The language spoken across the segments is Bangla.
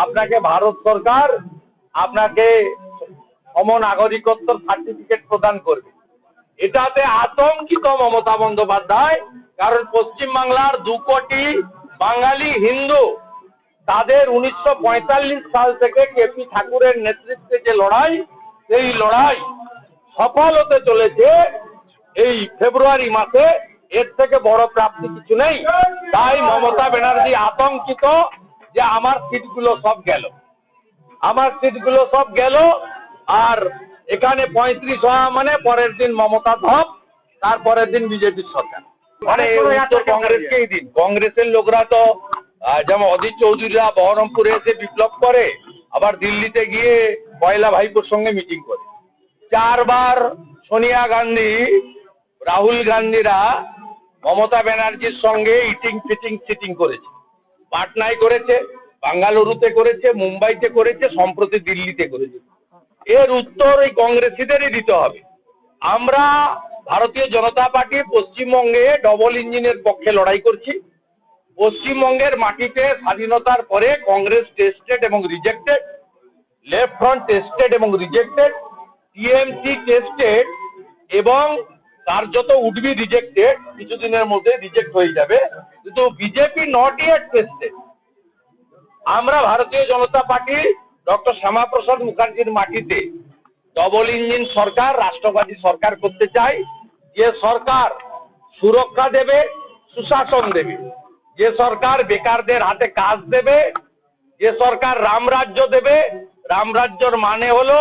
আপনাকে ভারত সরকার আপনাকে সমনাগরিকত্বর সার্টিফিকেট প্রদান করবে। এটাতে আতঙ্কিত মমতা বন্দ্যোপাধ্যায়, কারণ পশ্চিমবাংলার 2 কোটি বাঙালি হিন্দু তাদের 1945 সাল থেকে কেপি ঠাকুরের নেতৃত্বে যে লড়াই, সেই লড়াই সফল হতে চলেছে এই ফেব্রুয়ারি মাসে। এর থেকে বড় প্রাপ্তি কিছু নেই। তাই মমতা ব্যানার্জি আতঙ্কিত যে আমার সিটগুলো সব গেল, আমার সিটগুলো সব গেল। আর এখানে 35 হওয়া মানে পরের দিন মমতা ধপ, তারপরের দিন বিজেপির সরকার। মানে উত্তর কংগ্রেসকেই দিন। কংগ্রেসের লোকরা তো যেমন অধীর চৌধুরীরা বহরমপুরে এসে বিপ্লব করে, আবার দিল্লিতে গিয়ে পয়লা ভাইপোর সঙ্গে মিটিং করে। 4 বার সোনিয়া গান্ধী, রাহুল গান্ধীরা মমতা ব্যানার্জির সঙ্গে ইটিং ফিটিং সিটিং করেছে। পাটনায় করেছে, বাঙ্গালুরুতে করেছে, মুম্বাইতে করেছে, সম্প্রতি দিল্লিতে করেছে। এর উত্তর এই কংগ্রেসীদেরই দিতে হবে। আমরা ভারতীয় জনতা পার্টি পশ্চিমবঙ্গে ডবল ইঞ্জিনের পক্ষে লড়াই করছি। পশ্চিমবঙ্গের মাটিতে স্বাধীনতার পরে কংগ্রেস টেস্টেড এবং রিজেক্টেড, লেফট ফ্রন্ট টেস্টেড এবং রিজেক্টেড, টিএমসি টেস্টেড এবং কার্যত উডবি রিজেক্টেড, কিছুদিনের মধ্যে রিজেক্ট হয়ে যাবে, কিন্তু বিজেপি নট ইয়েট টেস্টেড। আমরা ভারতীয় জনতা পার্টি ডক্টর শ্যামাপ্রসাদ মুখার্জির মাটিতে ডবল ইঞ্জিন সরকার, রাষ্ট্রবাদী সরকার করতে চাই। যে সরকার সুরক্ষা দেবে, সুশাসন দেবে, যে সরকার বেকারদের হাতে কাজ দেবে, যে সরকার রামরাজ্য দেবে। রামরাজ্যর মানে হলো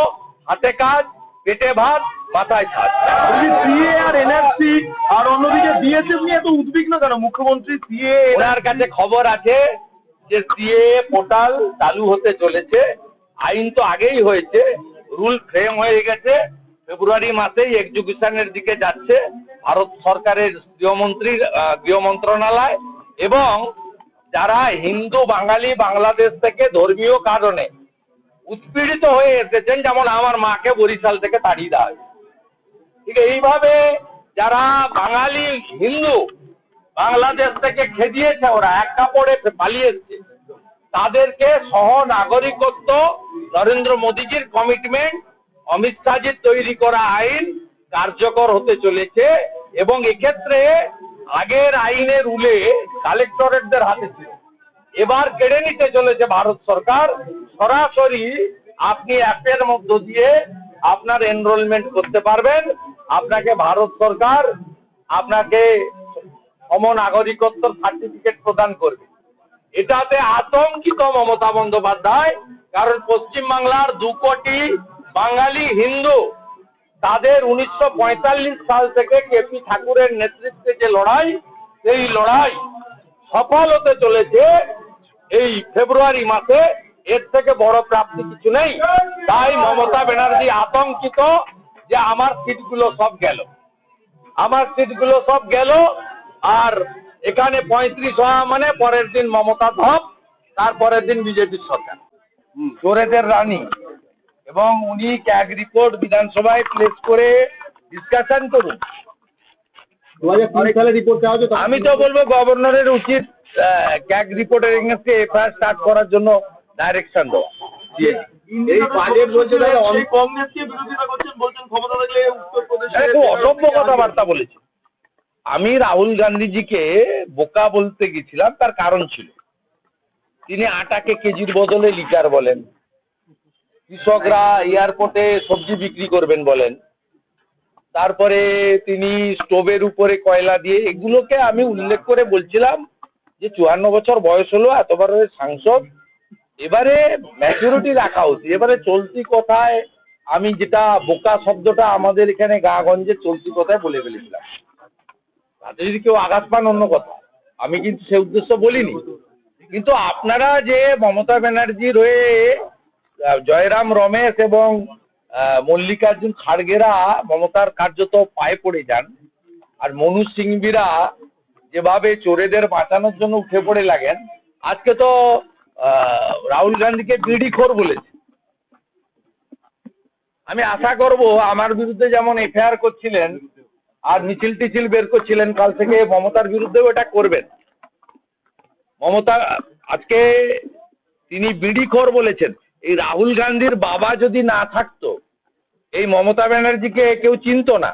হাতে কাজ, পেটে ভাত, মাথায় ছাদ। সিএ আর এনআরসি আর অন্যদিকে বিএসএফ নিয়ে এত উদ্বিগ্ন কেন মুখ্যমন্ত্রী? সিএ ওনার কাছে খবর আছে যে সিএ পোর্টাল চালু হতে চলেছে। আইন তো আগেই হয়েছে, রুল ফ্রেম হয়ে গেছে। ফেব্রুয়ারি মাসেই এক্সিকিউশনের দিকে যাচ্ছে ভারত সরকারের গৃহ মন্ত্রণালয়। এবং যারা হিন্দু বাঙালি বাংলাদেশ থেকে ধর্মীয় কারণে উৎপীড়িত হয়ে এসেছেন, যেমন আমার মাকে বরিশাল থেকে তাড়িয়ে দেওয়া হয়েছে, ঠিক এইভাবে যারা বাঙালি হিন্দু বাংলাদেশ থেকে খেদিয়েছে, ওরা এক কাপড়ে পালিয়ে এসছে, তাদেরকে সহ নাগরিকত্ব নরেন্দ্র মোদীজির কমিটমেন্ট, অমিত শাহজির তৈরি করা আইন কার্যকর হতে চলেছে। এবং এক্ষেত্রে আগের আইনের রুলে কালেক্টরেটদের হাতে ছিল, এবার কেড়ে নিতে চলেছে ভারত সরকার। সরাসরি আপনি অ্যাপের মধ্য দিয়ে আপনার এনরোলমেন্ট করতে পারবেন। আপনাকে ভারত সরকার আপনাকে সমনাগরিকত্বর সার্টিফিকেট প্রদান করবে। এটাতে আতঙ্কিত মমতা বন্দ্যোপাধ্যায়, কারণ পশ্চিমবাংলার 2 কোটি বাঙালি হিন্দু তাদের 1945 সাল থেকে কেপি ঠাকুরের নেতৃত্বে যে লড়াই, সেই লড়াই সফল হতে চলেছে এই ফেব্রুয়ারি মাসে। এর থেকে বড় প্রাপ্তি কিছু নেই। তাই মমতা ব্যানার্জি আতঙ্কিত যে আমার সিটগুলো সব গেল, আমার সিটগুলো সব গেল। আর এখানে 35 হওয়া মানে পরের দিন মমতা ধপ, তারপরের দিন বিজেপির সরকার। চোরেদের রানী। এবং উনি ক্যাগ রিপোর্ট বিধানসভায় প্লেস করে ডিসকাশন করুন। 2003 সালে রিপোর্ট দেওয়া হয়েছে। আমি তো বলবো গভর্নরের উচিত ক্যাগ রিপোর্টের এগেইনস্টে এফআইআর স্টার্ট করার জন্য ডাইরেকশন দেওয়া। এই বাজেট বলছে অনেক কংগ্রেসকে বিরোধিতা করছেন, বলছেন ক্ষমতা থাকলে উত্তরপ্রদেশে খুব অসভ্য কথাবার্তা বলেছে। আমি রাহুল গান্ধীজিকে বোকা বলতে গেছিলাম, তার কারণ ছিল তিনি আটাকে কেজির বদলে লিটার বলেন, কৃষকরা এয়ারপোর্টে সবজি বিক্রি করবেন বলেন, তারপরে তিনি স্টোভের উপরে কয়লা দিয়ে, এগুলোকে আমি উল্লেখ করে বলছিলাম যে 54 বছর বয়স হলো, এতবার সাংসদ, এবারে ম্যাচুরিটি রাখা উচিত। এবারে চলতি কথায় আমি যেটা বোকা শব্দটা আমাদের এখানে গাগঞ্জে চলতি কথায় বলে ফেলেছিলাম, তাতে যদি কেউ আঘাত পান অন্য কথা, আমি কিন্তু সে উদ্দেশ্য বলিনি। কিন্তু আপনারা যে মমতা ব্যানার্জির হয়ে জয়রাম রমেশ এবং মল্লিকার্জুন খাড়গেরা মমতার কার্যত পায়ে পড়ে যান, আর মনোজ সিংভিরা যেভাবে চোরেদের বাঁচানোর জন্য উঠে পড়ে লাগেন, আজকে তো রাহুল গান্ধীকে বিড়িখোর বলেছে। আমি আশা করব আমার বিরুদ্ধে যেমন এফআইআর করছিলেন আর মিছিল টিছিল বের করছিলেন, কাল থেকে মমতার বিরুদ্ধেও এটা করবেন। মমতা আজকে তিনি বিড়িখোর বলেছেন। এই রাহুল গান্ধীর বাবা যদি না থাকতো এই মমতা ব্যানার্জিকে কেউ চিনতো না।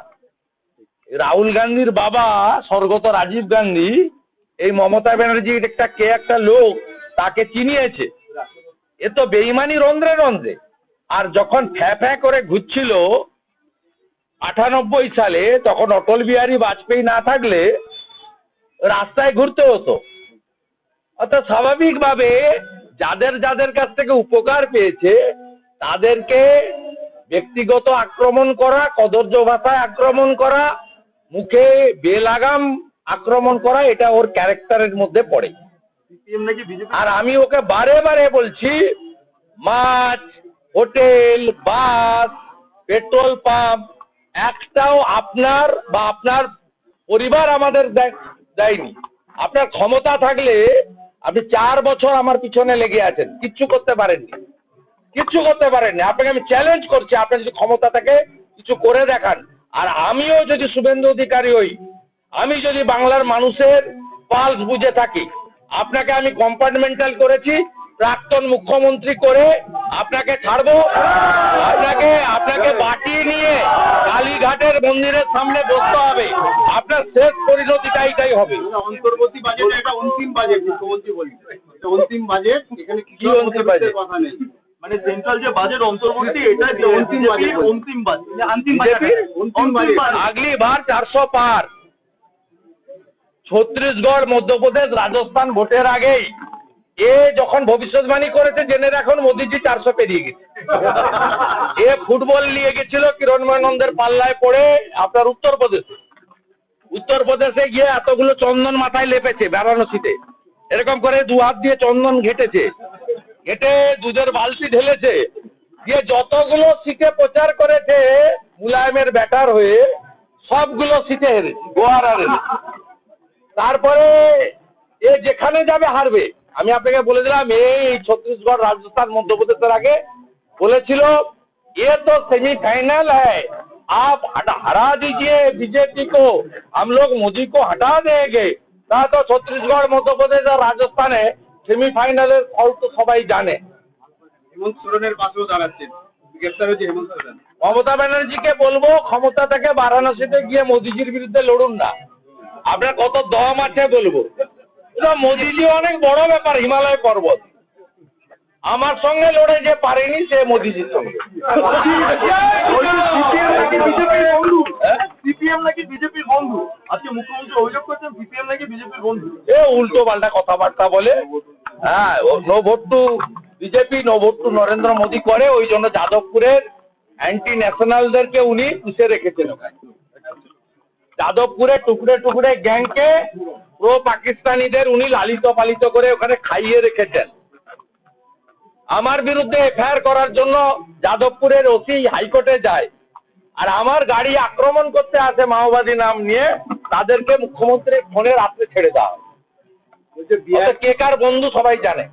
রাহুল গান্ধীর বাবা স্বর্গত রাজীব গান্ধী এই মমতা ব্যানার্জি একটা লোক তাকে চিনিয়েছে। এ তো বেইমানি রন্ধ্রে রন্ধ্রে। আর যখন ফ্যা করে ঘুরছিল 98 সালে, তখন অটল বিহারী বাজপেয়ী না থাকলে রাস্তায় ঘুরতে হতো। অর্থাৎ স্বাভাবিকভাবে যাদের যাদের কাছ থেকে উপকার পেয়েছে তাদেরকে ব্যক্তিগত আক্রমণ করা, কদর্য ভাষায় আক্রমণ করা, মুখে বেলাগাম আক্রমণ করা, এটা ওর ক্যারেক্টারের মধ্যে পড়ে। সিপিএম নাকি বিজেপি আর আমি ওকে বারে বারে বলছি, মাছ, হোটেল, বাস, পেট্রোল পাম্প একটাও আপনার বা আপনার পরিবার আমাদের দেয়নি। আপনার ক্ষমতা থাকলে আপনি 4 বছর আমার পিছনে লেগে আছেন, কিচ্ছু করতে পারেননি, কিচ্ছু করতে পারেননি। আপনাকে আমি চ্যালেঞ্জ করছি, আপনার যদি ক্ষমতা থাকে কিছু করে দেখান। আর আমিও যদি শুভেন্দু অধিকারী হই, আমি যদি বাংলার মানুষের পালস বুঝে থাকি, আপনাকে আমি কম্পার্টমেন্টাল করেছি, প্রাক্তন মুখ্যমন্ত্রী করে আপনাকে ছাড়বো। আপনাকে বাটিয়ে নিয়ে কালীঘাটের মন্দিরের সামনে বসতে হবে। আপনার শেষ পরিণতিটা এটাই হবে। অন্তর্বর্তী বাজেট একটা অন্তিম বাজেট মুখ্যমন্ত্রী বলছে, এটা অন্তিম বাজেট, এখানে কি অন্তিম বাজেট? কথা নেই। মানে সেন্ট্রাল যে বাজেট অন্তর্বর্তী, এটা অন্তিম বাজেট, অন্তিম বাজেট, অন্তিম বিজেপির অন্তিম বাজেট। আগলি বার 400 পার। ছত্তিশগড়, মধ্যপ্রদেশ, রাজস্থান ভোটের আগেই এ যখন ভবিষ্যৎবাণী করেছে জেনে রাখুন মোদিজি 400 পেরিয়ে গেছে। এ ফুটবল নিয়ে গেছিল কিরণময় নন্দের পাল্লায় পড়ে আপনার উত্তরপ্রদেশে গিয়ে এতগুলো চন্দন মাথায় লেপেছে বারাণসীতে, এরকম করে 2 হাত দিয়ে চন্দন ঘেটেছে, ঘেটে দুধের বালতি ঢেলেছে, দিয়ে যতগুলো সিটে প্রচার করেছে মুলায়মের ব্যাটার হয়ে সবগুলো সিটে হেরেছে, গোয়ার হেরেছে। তারপরে এ যেখানে যাবে হারবে। আমি আপনাকে বলে দিলাম, এই ছত্তিশগড়, রাজস্থান, মধ্যপ্রদেশের আগে বলেছিল ये तो सेमीफाइनल है, आप हरा दीजिए बीजेपी को, हम लोग मोदी को हटा देंगे। তা তো ছত্তিশগড়, মধ্যপ্রদেশ আর রাজস্থানে সেমিফাইনালের ফল তো সবাই জানে। হেমন্ত সোরেনের পাশেও দাঁড়াচ্ছেন, গ্রেফতার হয়েছে হেমন্ত সোরেন। মমতা ব্যানার্জিকে বলবো ক্ষমতা থেকে বারাণসীতে গিয়ে মোদিজির বিরুদ্ধে লড়ুন না, আপনার কত দম আছে বলবো। মোদিজি অনেক বড় ব্যাপার, হিমালয় পর্বত, আমার সঙ্গে লড়ে যে পারেনি সে মোদিজির সঙ্গে। সিপিএম নাকি বিজেপির বন্ধু, আজকে মুখ্যমন্ত্রী অভিযোগ করছেন সিপিএম নাকি বিজেপির বন্ধু। এ উল্টো পাল্টা কথাবার্তা বলে। হ্যাঁ, no vote to BJP, no vote to Narendra Modi করে, ওই জন্য যাদবপুরের অ্যান্টি ন্যাশনালদেরকে উনি পুষে রেখেছেন ওখানে। যাদবপুরে টুকরে টুকরে গ্যাংকে প্রো পাকিস্তানিদের উনি লালিত পালিত করে ওখানে খাইয়ে রেখেছেন। আমার বিরুদ্ধে এফআইআর করার জন্য যাদবপুরের ওসি হাইকোর্টে যায়, আর আমার গাড়ি আক্রমণ করতে আসে মাওবাদী নাম নিয়ে, তাদেরকে মুখ্যমন্ত্রীর ফোনে রাত্রে ছেড়ে দেওয়া হয়। কে কার বন্ধু সবাই জানে।